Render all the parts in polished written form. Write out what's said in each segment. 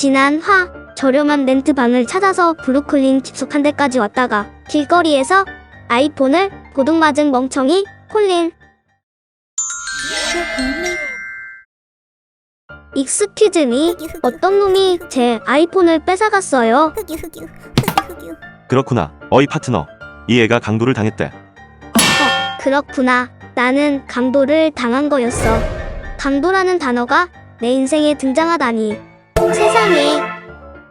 지난 화 저렴한 렌트방을 찾아서 브루클린 집숙한 데까지 왔다가 길거리에서 아이폰을 도둑 맞은 멍청이 콜린. 익스큐즈미, 어떤 놈이 제 아이폰을 뺏어갔어요. 그렇구나. 어이 파트너, 이 애가 강도를 당했대. 그렇구나. 나는 강도를 당한 거였어. 강도라는 단어가 내 인생에 등장하다니. 세상에.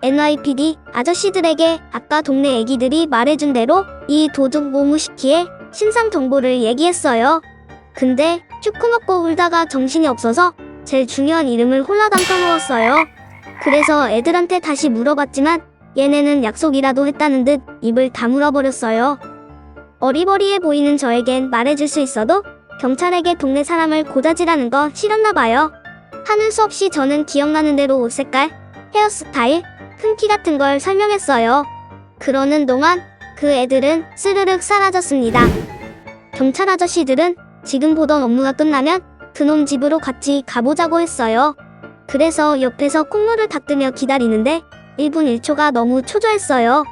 NYPD 아저씨들에게 아까 동네 애기들이 말해준 대로 이 도둑 모무시키의 신상 정보를 얘기했어요. 근데 쭈꾸 먹고 울다가 정신이 없어서 제일 중요한 이름을 홀라당 까먹었어요. 그래서 애들한테 다시 물어봤지만 얘네는 약속이라도 했다는 듯 입을 다물어버렸어요. 어리버리해 보이는 저에겐 말해줄 수 있어도 경찰에게 동네 사람을 고자질하는 거 싫었나봐요. 하는 수 없이 저는 기억나는 대로 옷 색깔, 헤어스타일, 큰 키 같은 걸 설명했어요. 그러는 동안 그 애들은 스르륵 사라졌습니다. 경찰 아저씨들은 지금 보던 업무가 끝나면 그놈 집으로 같이 가보자고 했어요. 그래서 옆에서 콧물을 닦으며 기다리는데 1분 1초가 너무 초조했어요.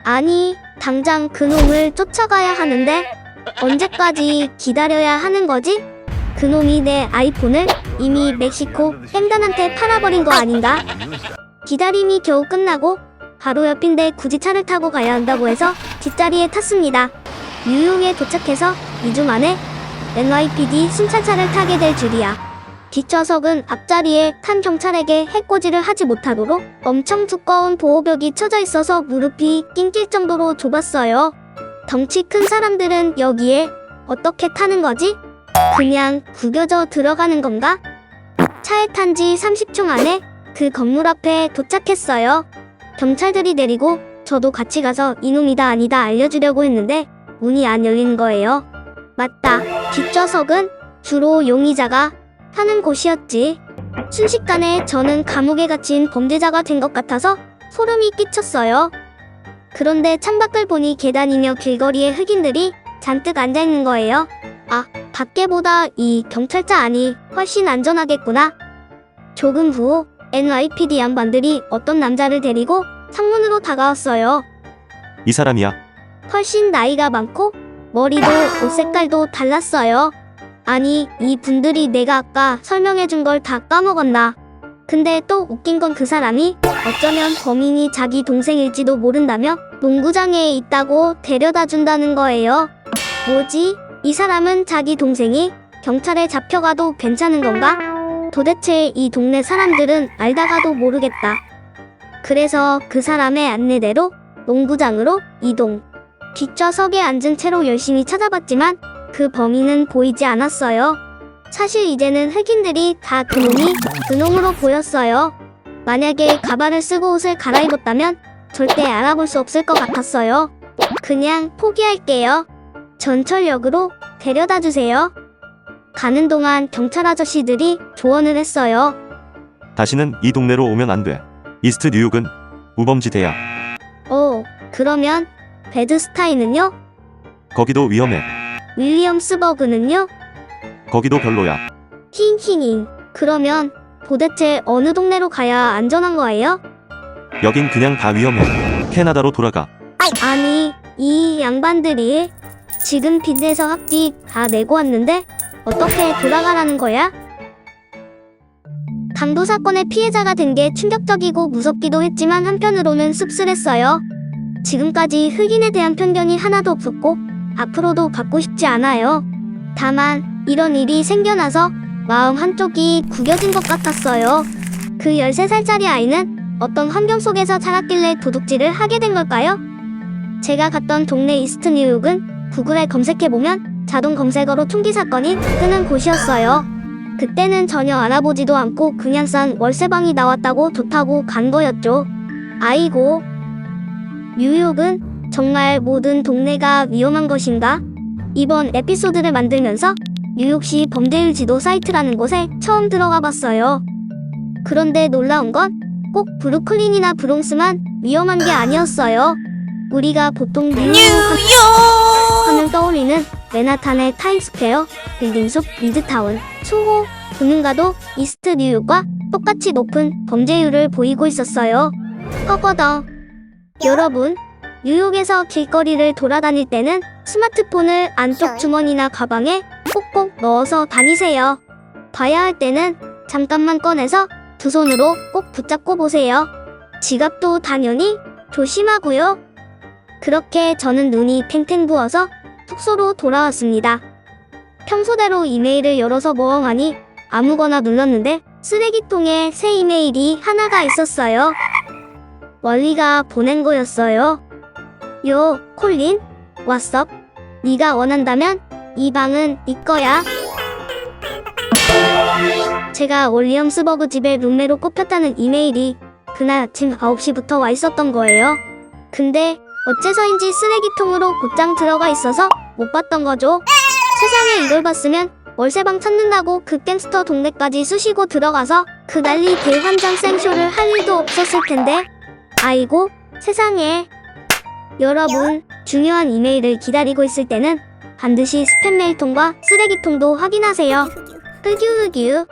아니, 당장 그놈을 쫓아가야 하는데 언제까지 기다려야 하는 거지? 그놈이 내 아이폰을 이미 멕시코 횡단한테 팔아버린 거 아닌가? 기다림이 겨우 끝나고 바로 옆인데 굳이 차를 타고 가야 한다고 해서 뒷자리에 탔습니다. 뉴욕에 도착해서 2주 만에 NYPD 순찰차를 타게 될 줄이야. 뒷좌석은 앞자리에 탄 경찰에게 해코지를 하지 못하도록 엄청 두꺼운 보호벽이 쳐져 있어서 무릎이 낑길 정도로 좁았어요. 덩치 큰 사람들은 여기에 어떻게 타는 거지? 그냥 구겨져 들어가는 건가? 차에 탄 지 30초 안에 그 건물 앞에 도착했어요. 경찰들이 내리고 저도 같이 가서 이놈이다 아니다 알려주려고 했는데 문이 안 열리는 거예요. 맞다. 뒷좌석은 주로 용의자가 타는 곳이었지. 순식간에 저는 감옥에 갇힌 범죄자가 된 것 같아서 소름이 끼쳤어요. 그런데 창밖을 보니 계단이며 길거리에 흑인들이 잔뜩 앉아있는 거예요. 아, 밖에보다 이 경찰차 안이 훨씬 안전하겠구나. 조금 후 NYPD 양반들이 어떤 남자를 데리고 창문으로 다가왔어요. 이 사람이야. 훨씬 나이가 많고 머리도 옷 색깔도 달랐어요. 아니, 이 분들이 내가 아까 설명해준 걸 다 까먹었나. 근데 또 웃긴 건 그 사람이 어쩌면 범인이 자기 동생일지도 모른다며 농구장에 있다고 데려다 준다는 거예요. 뭐지? 이 사람은 자기 동생이 경찰에 잡혀가도 괜찮은 건가? 도대체 이 동네 사람들은 알다가도 모르겠다. 그래서 그 사람의 안내대로 농구장으로 이동. 뒷좌석에 앉은 채로 열심히 찾아봤지만 그 범인은 보이지 않았어요. 사실 이제는 흑인들이 다 그놈으로 보였어요. 만약에 가발을 쓰고 옷을 갈아입었다면 절대 알아볼 수 없을 것 같았어요. 그냥 포기할게요. 전철역으로 데려다 주세요. 가는 동안 경찰 아저씨들이 조언을 했어요. 다시는 이 동네로 오면 안 돼. 이스트 뉴욕은 우범지대야. 그러면 베드스타이는요? 거기도 위험해. 윌리엄스버그는요? 거기도 별로야. 힝힝잉. 그러면 도대체 어느 동네로 가야 안전한 거예요? 여긴 그냥 다 위험해. 캐나다로 돌아가. 아니, 이 양반들이 지금 빚내서 학비 다 내고 왔는데 어떻게 돌아가라는 거야? 강도 사건의 피해자가 된 게 충격적이고 무섭기도 했지만 한편으로는 씁쓸했어요. 지금까지 흑인에 대한 편견이 하나도 없었고 앞으로도 갖고 싶지 않아요. 다만 이런 일이 생겨나서 마음 한쪽이 구겨진 것 같았어요. 그 13살짜리 아이는 어떤 환경 속에서 자랐길래 도둑질을 하게 된 걸까요? 제가 갔던 동네 이스트 뉴욕은 구글에 검색해보면 자동 검색어로 총기 사건이 뜨는 곳이었어요. 그때는 전혀 알아보지도 않고 그냥 싼 월세방이 나왔다고 좋다고 간 거였죠. 아이고, 뉴욕은 정말 모든 동네가 위험한 것인가? 이번 에피소드를 만들면서 뉴욕시 범죄율 지도 사이트라는 곳에 처음 들어가 봤어요. 그런데 놀라운 건 꼭 브루클린이나 브롱스만 위험한 게 아니었어요. 우리가 보통 뉴욕 하면 떠올리는 맨하탄의 타임스퀘어, 빌딩숲, 미드타운, 소호, 금융가도, 이스트 뉴욕과 똑같이 높은 범죄율을 보이고 있었어요. 허거더. 여러분, 뉴욕에서 길거리를 돌아다닐 때는 스마트폰을 안쪽 주머니나 가방에 꼭꼭 넣어서 다니세요. 봐야 할 때는 잠깐만 꺼내서 두 손으로 꼭 붙잡고 보세요. 지갑도 당연히 조심하고요. 그렇게 저는 눈이 탱탱 부어서 숙소로 돌아왔습니다. 평소대로 이메일을 열어서 멍하니 아무거나 눌렀는데 쓰레기통에 새 이메일이 하나가 있었어요. 월리가 보낸 거였어요. 요, 콜린, 왓썹? 네가 원한다면 이 방은 네 거야. 제가 올리엄스버그 집에 룸메로 꼽혔다는 이메일이 그날 아침 9시부터 와 있었던 거예요. 근데 어째서인지 쓰레기통으로 곧장 들어가 있어서 못 봤던 거죠. 세상에 이걸 봤으면 월세방 찾는다고 그 갱스터 동네까지 쑤시고 들어가서 그 난리 대환장 생쇼를 할 일도 없었을 텐데. 아이고 세상에. 여러분, 중요한 이메일을 기다리고 있을 때는 반드시 스팸 메일통과 쓰레기통도 확인하세요. 흑유흑유.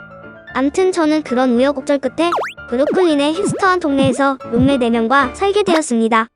암튼 저는 그런 우여곡절 끝에 브루클린의 힙스터한 동네에서 룸메 4명과 살게 되었습니다.